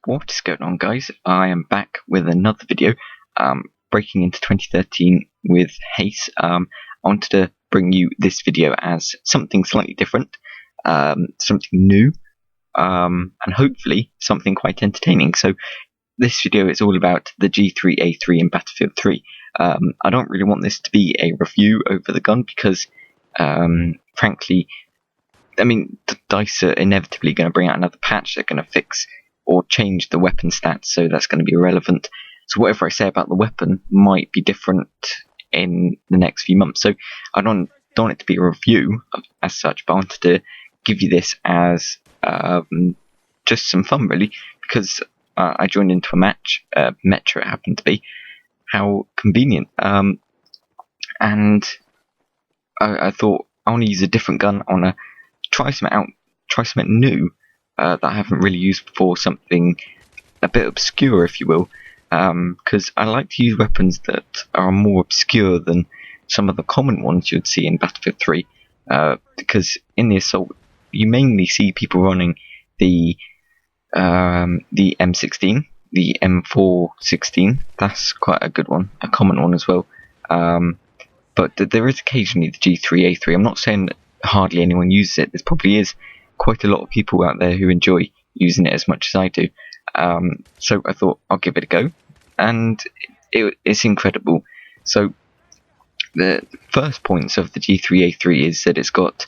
What is going on, guys? I am back with another video, breaking into 2013 with Haste. I wanted to bring you this video as something slightly different, something new, and hopefully something quite entertaining. So this video is all about the G3A3 in Battlefield 3. I don't really want this to be a review over the gun because, frankly, I mean, DICE are inevitably going to bring out another patch. They're going to fix or change the weapon stats, so that's going to be irrelevant. So whatever I say about the weapon might be different in the next few months. So I don't want it to be a review as such, but I wanted to give you this as just some fun, really, because I joined into a match. Metro it happened to be. How convenient. And I thought I want to use a different gun. I want to try something out, try something new that I haven't really used before, something a bit obscure, if you will, because I like to use weapons that are more obscure than some of the common ones you'd see in Battlefield 3, because in the assault you mainly see people running the M16, the M416. That's quite a good one, a common one as well. But there is occasionally the G3A3. I'm not saying that hardly anyone uses it. There probably is quite a lot of people out there who enjoy using it as much as I do. So I thought I'll give it a go, and it's incredible. So the first points of the G3A3 is that it's got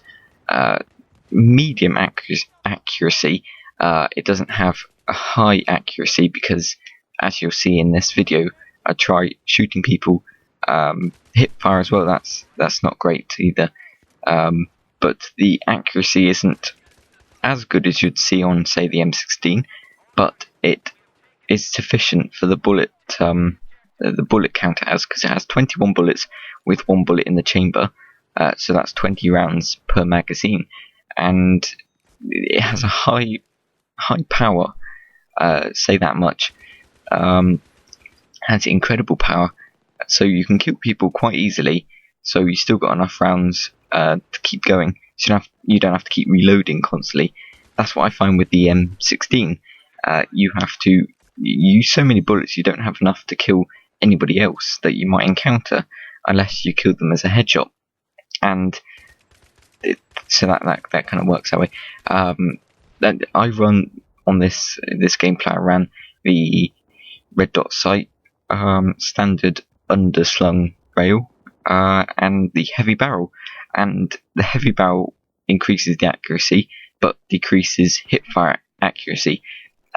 medium accuracy. It doesn't have a high accuracy because, as you'll see in this video, I try shooting people. Hip fire as well. That's not great either. But the accuracy isn't as good as you'd see on, say, the M16, but it is sufficient for the bullet count it has, because it has 21 bullets with 1 bullet in the chamber, so that's 20 rounds per magazine, and it has a high power. Say that much. Has incredible power, so you can kill people quite easily. So you still got enough rounds to keep going. So you don't have to keep reloading constantly. That's what I find with the M16. You have to use so many bullets, you don't have enough to kill anybody else that you might encounter unless you kill them as a headshot. And so that kind of works that way. I run on this gameplay. I ran the red dot sight, standard underslung rail, and the heavy barrel. And the heavy barrel increases the accuracy but decreases hipfire accuracy.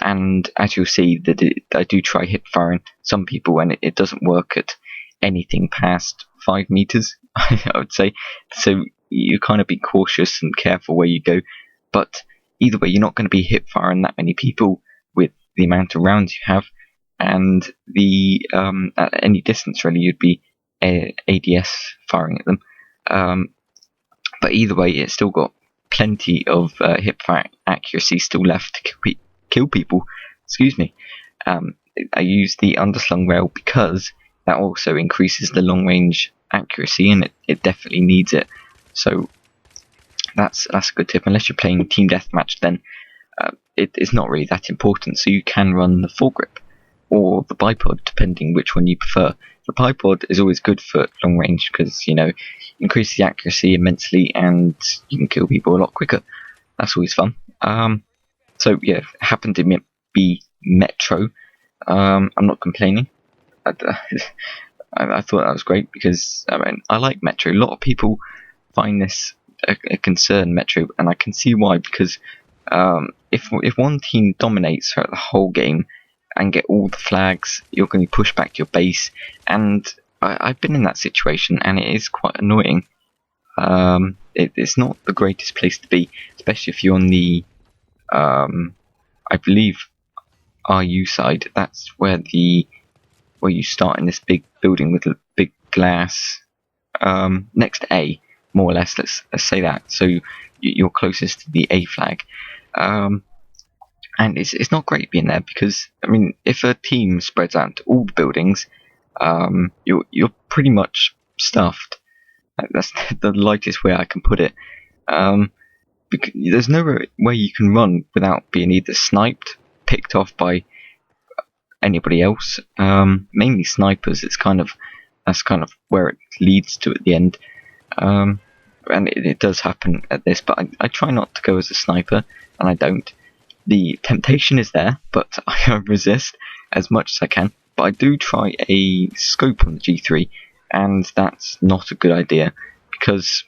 And as you'll see, that I do try hipfiring some people, and it doesn't work at anything past 5 meters, I would say. So you kind of be cautious and careful where you go. But either way, you're not going to be hipfiring that many people with the amount of rounds you have, and the at any distance really, you'd be ADS firing at them. But either way, it's still got plenty of hipfire accuracy still left to kill people. Excuse me. I use the underslung rail because that also increases the long range accuracy, and it definitely needs it. So that's a good tip. Unless you're playing team deathmatch, then it's not really that important. So you can run the foregrip or the bipod, depending which one you prefer. The bipod is always good for long range because, increase the accuracy immensely and you can kill people a lot quicker. That's always fun. So yeah, it happened to be Metro. I'm not complaining. I thought that was great because I like Metro. A lot of people find this a concern, Metro, and I can see why, because if one team dominates throughout the whole game and get all the flags, you're going to be pushed back to your base, and I've been in that situation, and it is quite annoying. It's not the greatest place to be, especially if you're on the I believe RU side. That's where you start in this big building with a big glass next to A, more or less. Let's say that. So you're closest to the A flag. And it's not great being there because, if a team spreads out to all the buildings, you're pretty much stuffed. That's the lightest way I can put it. Because there's nowhere where you can run without being either sniped picked off by anybody else. Mainly snipers. That's kind of where it leads to at the end. And it does happen at this, but I try not to go as a sniper, and I don't. The temptation is there, but I resist as much as I can. But I do try a scope on the G3, and that's not a good idea, because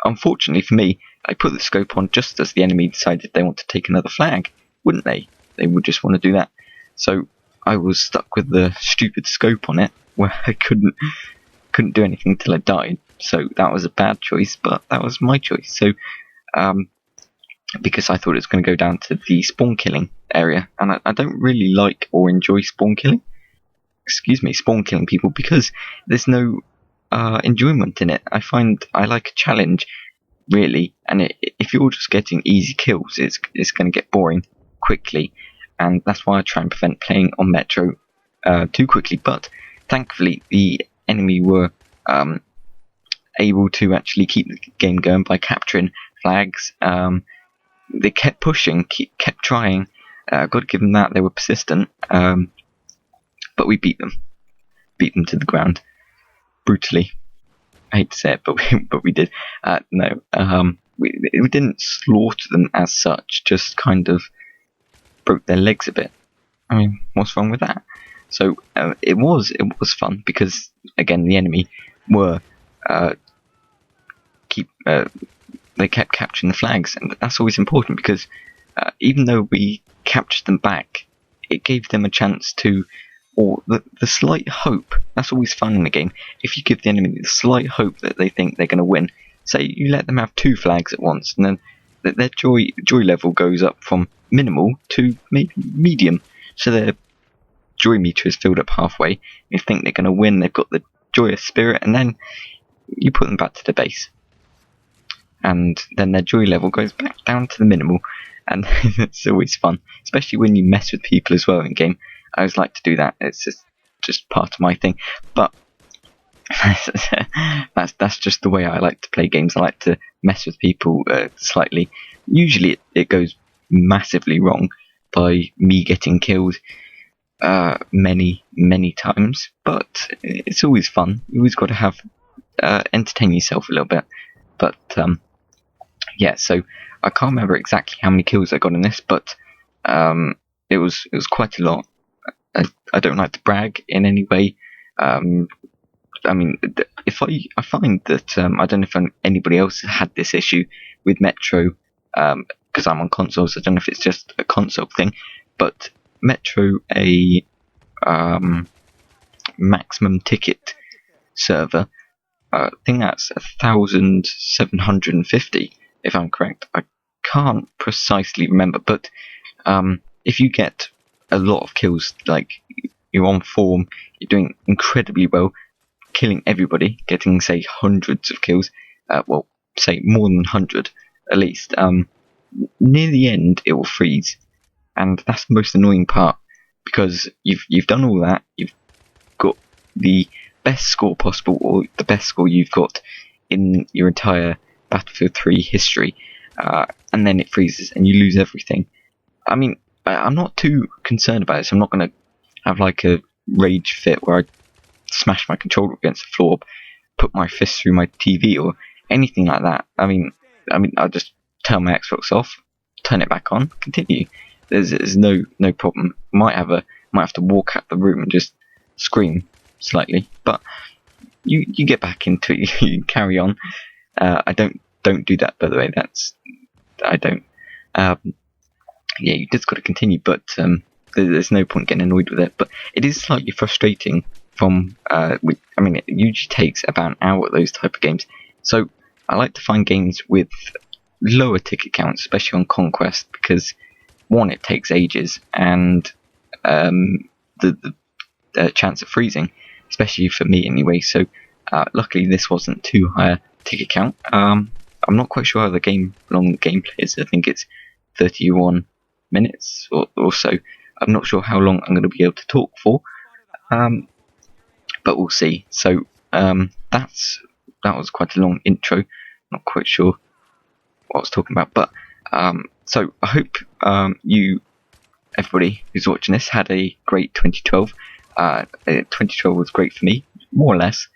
unfortunately for me, I put the scope on just as the enemy decided they want to take another flag, wouldn't they? They would just want to do that. So I was stuck with the stupid scope on it, where I couldn't do anything until I died. So that was a bad choice, but that was my choice. So because I thought it was going to go down to the spawn killing area, and I don't really like or enjoy spawn killing people, because there's no enjoyment in it. I find I like a challenge, really, and if you're just getting easy kills, it's going to get boring quickly, and that's why I try and prevent playing on Metro too quickly. But thankfully, the enemy were able to actually keep the game going by capturing flags. They kept pushing, kept trying. Got to give them that. They were persistent, but we beat them to the ground brutally. I hate to say it, but we did. We didn't slaughter them as such. Just kind of broke their legs a bit. I mean, what's wrong with that? So it was fun, because again the enemy were they kept capturing the flags, and that's always important, because even though we captured them back, it gave them a chance to, or the slight hope. That's always fun in a game. If you give the enemy the slight hope that they think they're going to win, say you let them have 2 flags at once, and then their joy level goes up from minimal to maybe medium, so their joy meter is filled up halfway. You think they're going to win, they've got the joyous spirit, and then you put them back to the base, and then their joy level goes back down to the minimal, and it's always fun, especially when you mess with people as well in game. I always like to do that. It's just part of my thing, but that's just the way I like to play games. I like to mess with people slightly. Usually it goes massively wrong by me getting killed many times, but it's always fun. You always got to have entertain yourself a little bit. But yeah, so I can't remember exactly how many kills I got in this, but it was quite a lot. I don't like to brag in any way. I mean, if I find that I don't know if anybody else had this issue with Metro, because I'm on consoles. I don't know if it's just a console thing, but Metro, a maximum ticket server, I think that's 1,750, if I'm correct. I can't precisely remember, but if you get a lot of kills, like you're on form, you're doing incredibly well, killing everybody, getting say hundreds of kills, well, say more than 100 at least, near the end it will freeze, and that's the most annoying part, because you've done all that, you've got the best score possible, or the best score you've got in your entire Battlefield 3 history, and then it freezes and you lose everything. I mean, I'm not too concerned about this. I'm not going to have like a rage fit where I smash my controller against the floor, put my fist through my TV or anything like that. I mean, I'll just turn my Xbox off, turn it back on, continue. There's no problem. Might have to walk out the room and just scream slightly, but you get back into it. You carry on. I don't do that, by the way. I don't. Yeah, you just got to continue, but there's no point getting annoyed with it. But it is slightly frustrating. I mean, it usually takes about an hour at those type of games. So I like to find games with lower ticket counts, especially on Conquest, because one, it takes ages, and the chance of freezing, especially for me anyway. So luckily this wasn't too high a ticket count. I'm not quite sure how long the gameplay is. I think it's 31 minutes or so. I'm not sure how long I'm going to be able to talk for, but we'll see. So that was quite a long intro. Not quite sure what I was talking about, but so I hope you everybody who's watching this had a great 2012. 2012 was great for me, more or less,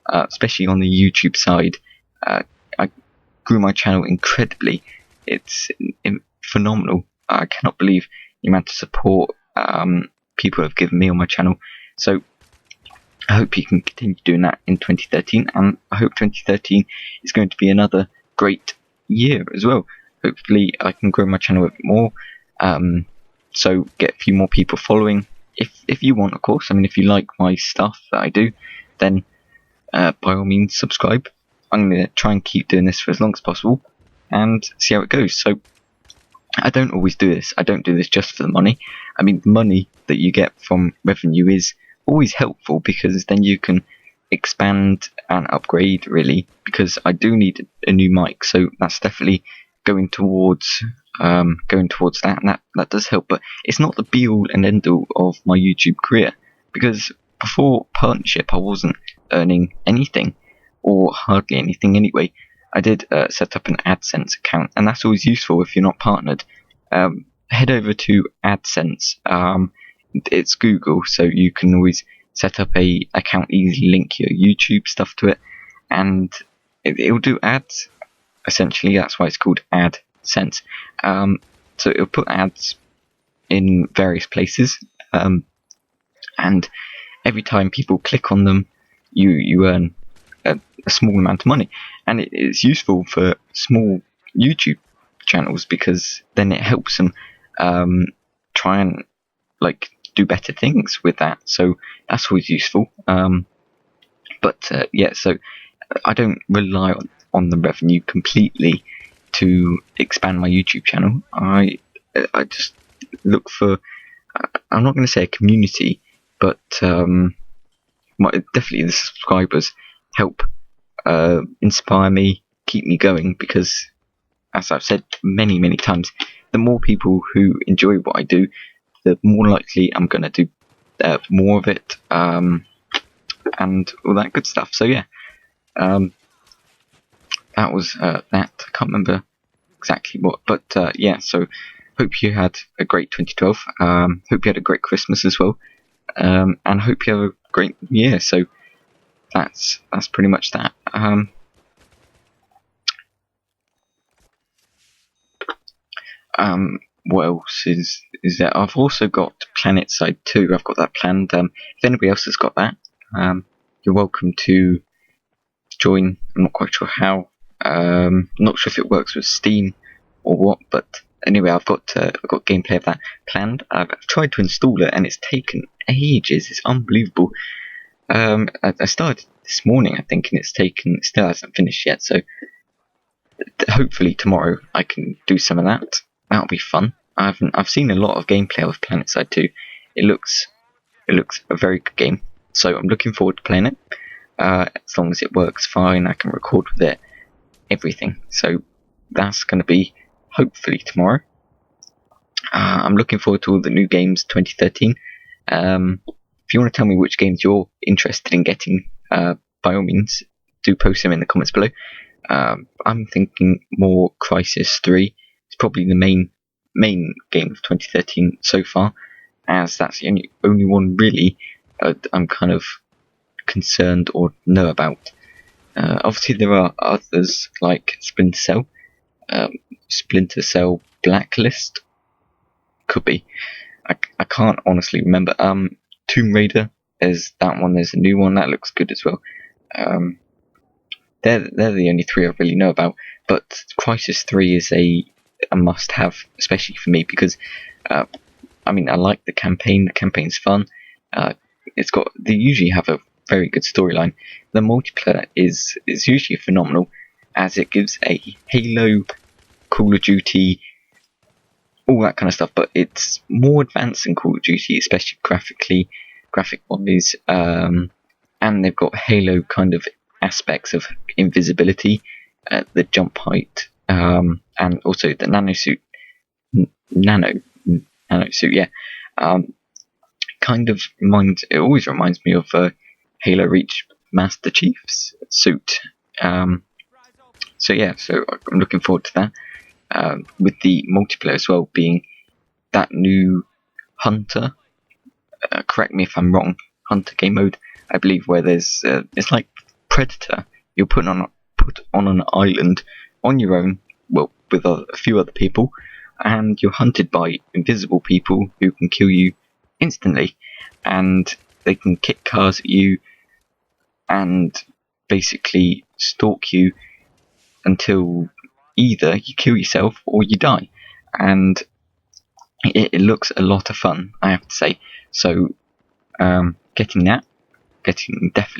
especially on the YouTube side. I grew my channel incredibly. It's phenomenal. I cannot believe the amount of support people have given me on my channel. So I hope you can continue doing that in 2013, and I hope 2013 is going to be another great year as well. Hopefully I can grow my channel a bit more, so get a few more people following, if you want, of course. I mean, if you like my stuff that I do, then by all means subscribe. I'm going to try and keep doing this for as long as possible and see how it goes. So I don't always do this. I don't do this just for the money. I mean, the money that you get from revenue is always helpful, because then you can expand and upgrade, really, because I do need a new mic, so that's definitely going towards that, and that does help. But it's not the be all and end all of my YouTube career, because before partnership I wasn't earning anything, or hardly anything anyway. I did set up an AdSense account, and that's always useful if you're not partnered. Head over to AdSense. It's Google, so you can always set up a account, easily link your YouTube stuff to it, and it'll do ads. Essentially, that's why it's called AdSense. So it'll put ads in various places, and every time people click on them, you earn a small amount of money, and it's useful for small YouTube channels, because then it helps them try and do better things with that. So that's always useful. Yeah, so I don't rely on the revenue completely to expand my YouTube channel. I just look for, I'm not going to say a community, but definitely the subscribers help inspire me, keep me going, because as I've said many times, the more people who enjoy what I do, the more likely I'm going to do more of it, and all that good stuff. So yeah, that was that. I can't remember exactly what, but yeah, so hope you had a great 2012, hope you had a great Christmas as well, and hope you have a great year. So that's pretty much that. What else is there? I've also got Planet Side 2. I've got that planned. If anybody else has got that, you're welcome to join. I'm not quite sure how. Not sure if it works with Steam or what, but anyway, I've got gameplay of that planned. I've tried to install it, and it's taken ages. It's unbelievable. I started this morning, I think, and it still hasn't finished yet. So hopefully tomorrow I can do some of that. That'll be fun. I've seen a lot of gameplay of Planet Side 2. It looks a very good game. So I'm looking forward to playing it. As long as it works fine, I can record with it, everything. So that's going to be hopefully tomorrow. I'm looking forward to all the new games 2013. If you want to tell me which games you're interested in getting, by all means, do post them in the comments below. I'm thinking more Crisis 3. It's probably the main game of 2013 so far, as that's the only one really I'm kind of concerned or know about. Obviously there are others like Splinter Cell Blacklist, could be. I can't honestly remember. Tomb Raider is that one. There's a new one that looks good as well. They're the only three I really know about. But Crisis 3 is a must-have, especially for me, because I mean, I like the campaign. The campaign's fun. They usually have a very good storyline. The multiplayer is usually phenomenal, as it gives a Halo, Call of Duty, all that kind of stuff, but it's more advanced than Call of Duty, especially graphic-wise, and they've got Halo kind of aspects of invisibility, the jump height, and also the nanosuit, yeah, it always reminds me of Halo Reach Master Chief's suit. So yeah, so I'm looking forward to that. With the multiplayer as well being that new Hunter. Correct me if I'm wrong. Hunter game mode, I believe, where there's it's like Predator. You're put on an island on your own, well, with a few other people, and you're hunted by invisible people who can kill you instantly, and they can kick cars at you and basically stalk you until either you kill yourself or you die. And it looks a lot of fun, I have to say. So definitely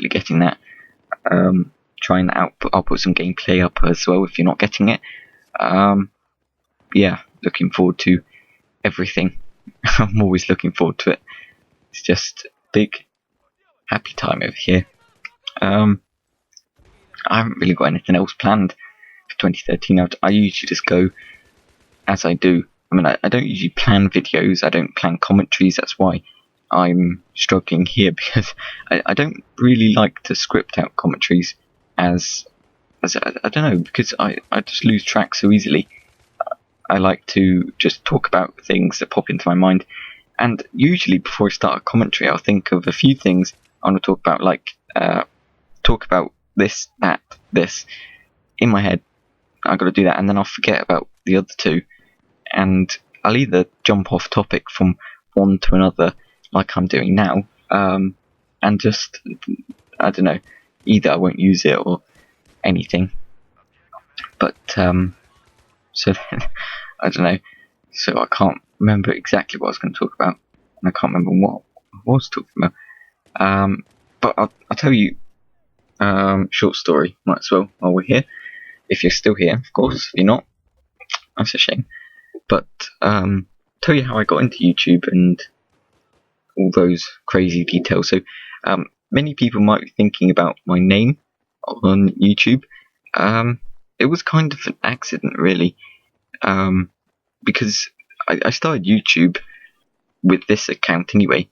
getting that, trying that out. I'll put some gameplay up as well if you're not getting it. Yeah, looking forward to everything. I'm always looking forward to it. It's just a big happy time over here. I haven't really got anything else planned for 2013. I usually just go as I do. I mean, I don't usually plan videos, I don't plan commentaries. That's why I'm struggling here, because I don't really like to script out commentaries as I don't know, because I just lose track so easily. I like to just talk about things that pop into my mind, and usually before I start a commentary I'll think of a few things I want to talk about, like talk about this, that, this in my head. I've got to do that, and then I'll forget about the other two, and I'll either jump off topic from one to another like I'm doing now, and just, I don't know, either I won't use it or anything. But so then, I don't know, so I can't remember exactly what I was going to talk about, and I can't remember what I was talking about. But I'll tell you, short story, might as well while we're here. If you're still here, of course. If you're not, that's a shame. But tell you how I got into YouTube and all those crazy details. So many people might be thinking about my name on YouTube. It was kind of an accident, really, because I started YouTube with this account anyway.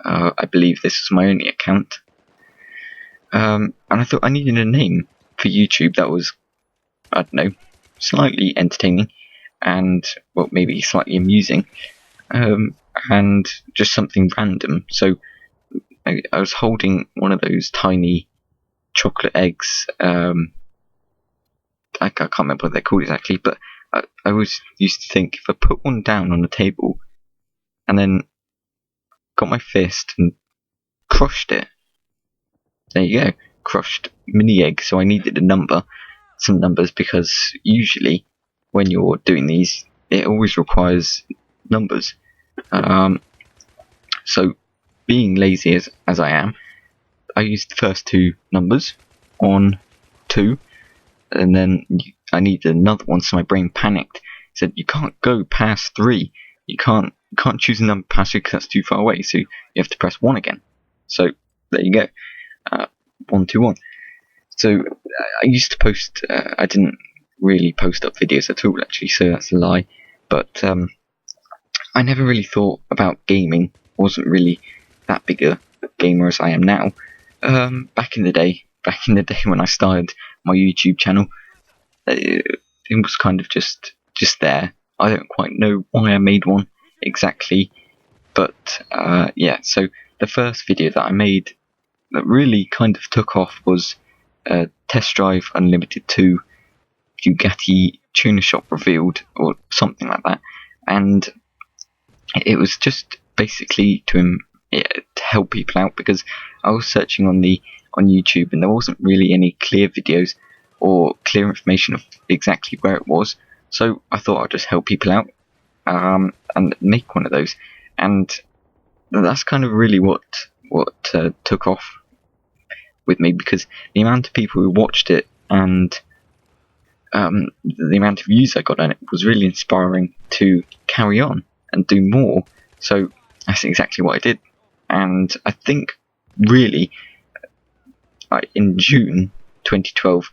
I believe this was my only account, and I thought I needed a name for YouTube that was, I don't know, slightly entertaining and, well, maybe slightly amusing, and just something random. So I was holding one of those tiny chocolate eggs. I can't remember what they're called exactly, but I always used to think, if I put one down on the table and then got my fist and crushed it, there you go, crushed mini egg. So I needed some numbers, because usually when you're doing these, it always requires numbers. So being lazy as I am, I used the first two numbers on 2, and then I needed another one, so my brain panicked. It said, you can't go past 3. You can't choose a number past 3 because that's too far away, so you have to press 1 again. So there you go, 1, 2, 1. So I used to post, I didn't really post up videos at all, actually, so that's a lie. But I never really thought about gaming. Wasn't really that big a gamer as I am now. Back in the day when I started my YouTube channel, it was kind of just there. I don't quite know why I made one exactly, but yeah. So the first video that I made that really kind of took off was Test Drive Unlimited 2 Bugatti Tuner Shop Revealed, or something like that, and it was just basically to help people out, because I was searching on YouTube and there wasn't really any clear videos or clear information of exactly where it was. So I thought I'd just help people out and make one of those, and that's kind of really what took off with me, because the amount of people who watched it and the amount of views I got on it was really inspiring to carry on and do more. So that's exactly what I did, and I think really in June 2012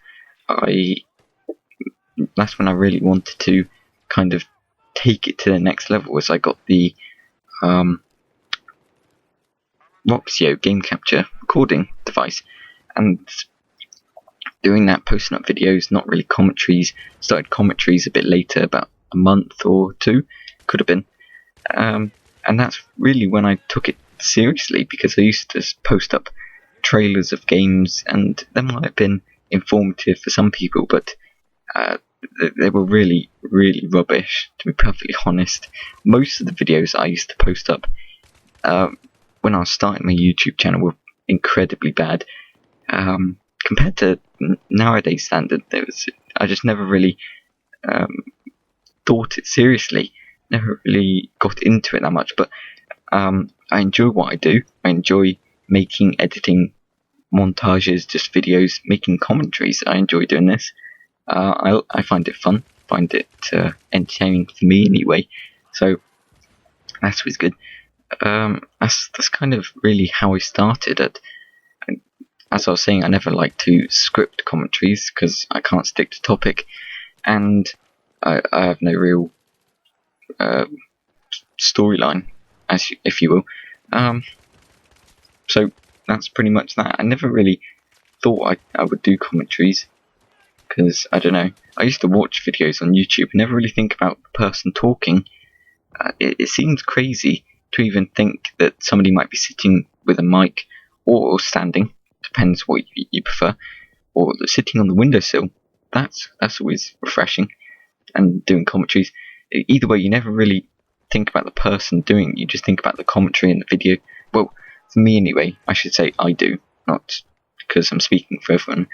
that's when I really wanted to kind of take it to the next level, as I got the Roxio game capture recording device, and doing that, posting up videos, not really commentaries. Started commentaries a bit later, about a month or 2, could have been. and that's really when I took it seriously, because I used to post up trailers of games, and they might have been informative for some people, but they were really, really rubbish, to be perfectly honest. Most of the videos I used to post up when I was starting my YouTube channel were incredibly bad. Compared to nowadays standard, I just never really thought it seriously, never really got into it that much, but I enjoy what I do. I enjoy making, editing, montages, just videos, making commentaries. I enjoy doing this. I find it fun, find it entertaining for me anyway, so that's always good. That's kind of really how I started it. As I was saying, I never like to script commentaries because I can't stick to topic, and I have no real storyline, if you will. So that's pretty much that. I never really thought I would do commentaries, because I don't know. I used to watch videos on YouTube and never really think about the person talking. It seems crazy to even think that somebody might be sitting with a mic or standing, depends what you prefer, or sitting on the windowsill. That's always refreshing. And doing commentaries, either way, you never really think about the person doing it, you just think about the commentary and the video. Well, for me anyway, I should say I do, not because I'm speaking for everyone,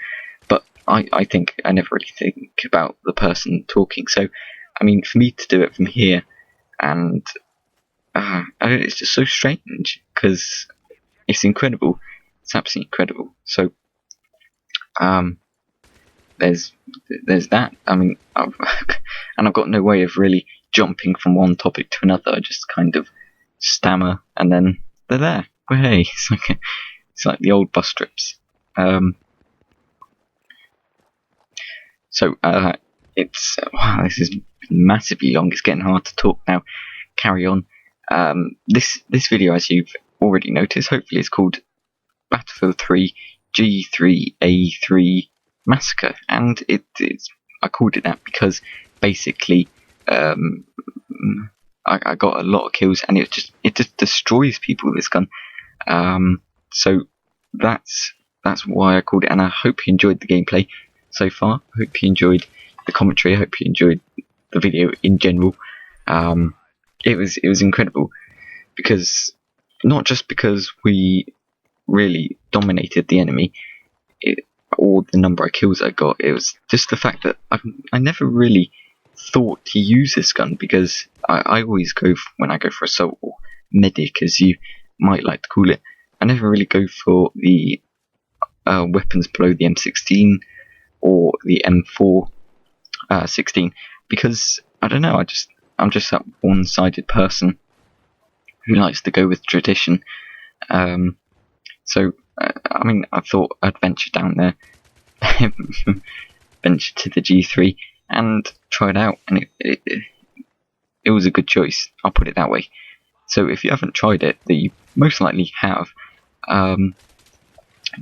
but I think I never really think about the person talking. So, I mean, for me to do it from here, and it's just so strange, because it's incredible. It's absolutely incredible. So, there's that. I mean, I've got no way of really jumping from one topic to another. I just kind of stammer, and then they're there. Well, hey, it's like the old bus trips. So it's wow, this is massively long. It's getting hard to talk now. Carry on. This video, as you've already noticed, hopefully is called Battlefield 3 G3A3 Massacre, and I called it that because basically I got a lot of kills, and it just destroys people with this gun. So that's why I called it, and I hope you enjoyed the gameplay so far. I hope you enjoyed the commentary. I hope you enjoyed the video in general. It was incredible, because not just because we really dominated the enemy, or the number of kills I got. It was just the fact that I never really thought to use this gun, because I always go when I go for assault, or medic as you might like to call it. I never really go for the weapons below the M16 or the M4 16, because I don't know. I'm just that one-sided person who likes to go with tradition. So I mean, I thought I'd venture down there, venture to the G3 and try it out, and it was a good choice. I'll put it that way. So if you haven't tried it, that you most likely have,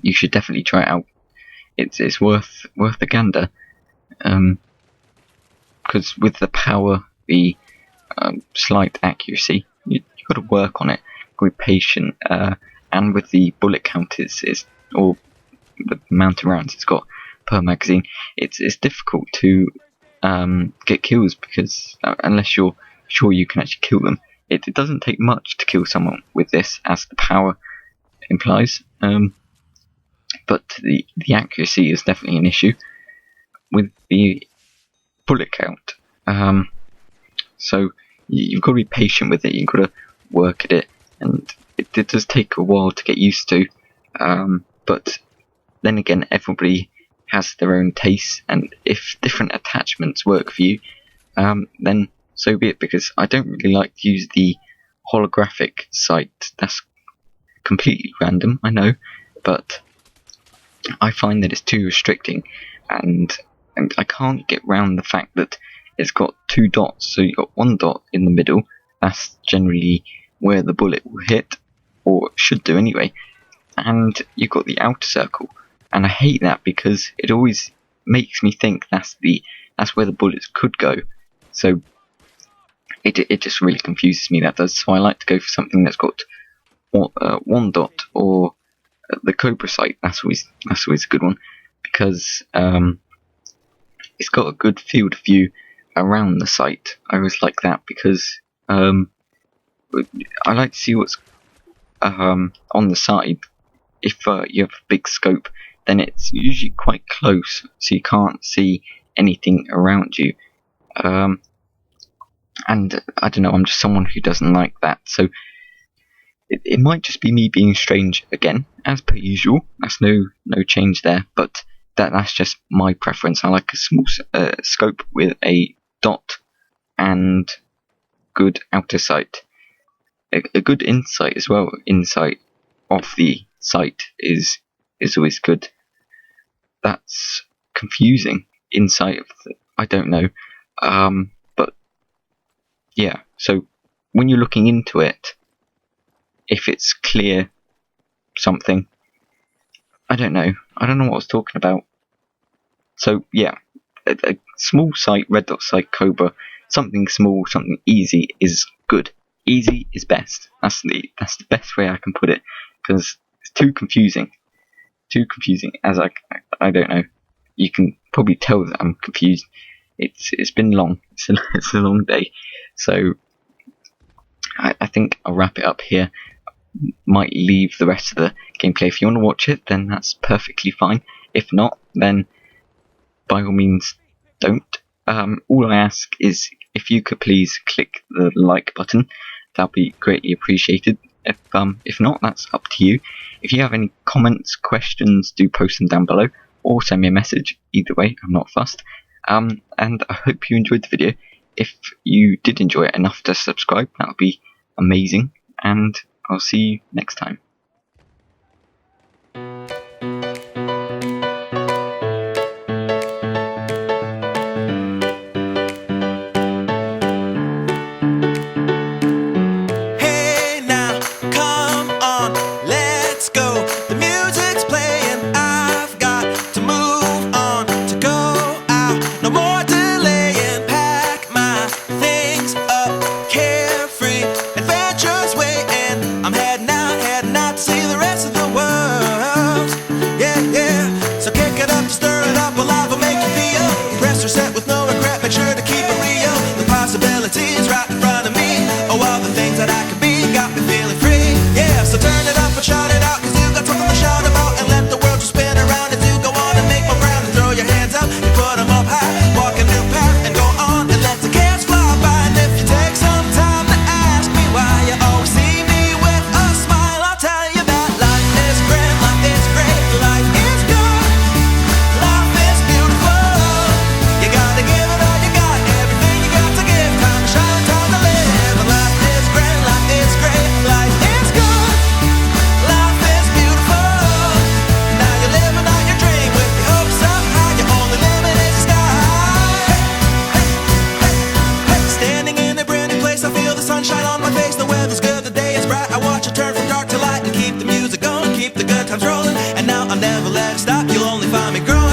you should definitely try it out. It's worth a gander, because with the power, the slight accuracy, you've got to work on it. Be patient, and with the bullet count or the amount of rounds it's got per magazine, it's difficult to get kills, because unless you're sure you can actually kill them, it doesn't take much to kill someone with this, as the power implies. But the accuracy is definitely an issue with the bullet count. So you've got to be patient with it. You've got to work at it, and it does take a while to get used to. But then again, everybody has their own tastes, and if different attachments work for you, then so be it, because I don't really like to use the holographic sight. That's completely random, I know, but I find that it's too restricting, and I can't get round the fact that it's got two dots. So you've got one dot in the middle, that's generally where the bullet will hit, or should do anyway, and you've got the outer circle, and I hate that, because it always makes me think that's where the bullets could go. So it just really confuses me, that does. So I like to go for something that's got one dot, or the Cobra sight. That's always a good one, because it's got a good field of view around the sight. I always like that because I like to see what's on the side. If you have a big scope, then it's usually quite close, so you can't see anything around you. And I don't know, I'm just someone who doesn't like that, so it might just be me being strange again, as per usual. That's no change there, but that's just my preference. I like a small scope with a dot and good outer sight. A good insight as well. Insight of the sight is always good. That's confusing. Insight of I don't know. But yeah, so when you're looking into it, if it's clear something, I don't know what I was talking about. So yeah, a small sight, red dot sight, Cobra, something small, something easy is good. Easy is best. That's the best way I can put it, because it's too confusing. As I don't know. You can probably tell that I'm confused. It's been long. It's a long day. So I think I'll wrap it up here. Might leave the rest of the gameplay. If you want to watch it, then that's perfectly fine. If not, then by all means don't. All I ask is if you could please click the like button. That'll be greatly appreciated. If not, that's up to you. If you have any comments, questions, do post them down below, or send me a message. Either way, I'm not fussed. And I hope you enjoyed the video. If you did enjoy it enough to subscribe, that would be amazing. And I'll see you next time. Right in front of me, oh, all the things that I could be got me feeling free. Yeah, so turn it up and shout it out, 'cause you got something to shout about, and let the world just spin around as you go on and make more ground, and throw your hands up and put them up high. Walk a new path and go on and let the cats fly by. And if you take some time to ask me why you always see me with a smile, I'll tell you that life is grand, life is great, life is good, life is beautiful. You gotta give it all you got, everything you got to give. Time to shine, time to live. And life is grand, life is great, life is good, life is beautiful. Now you're living out your dream with your hopes up high. Your only limit is the sky. Standing in a brand new place, I feel the sunshine on my face. The weather's good, the day is bright. I watch it turn from dark to light and keep the music going, keep the good times rolling. And now I'll never let it stop. You'll only find me growing.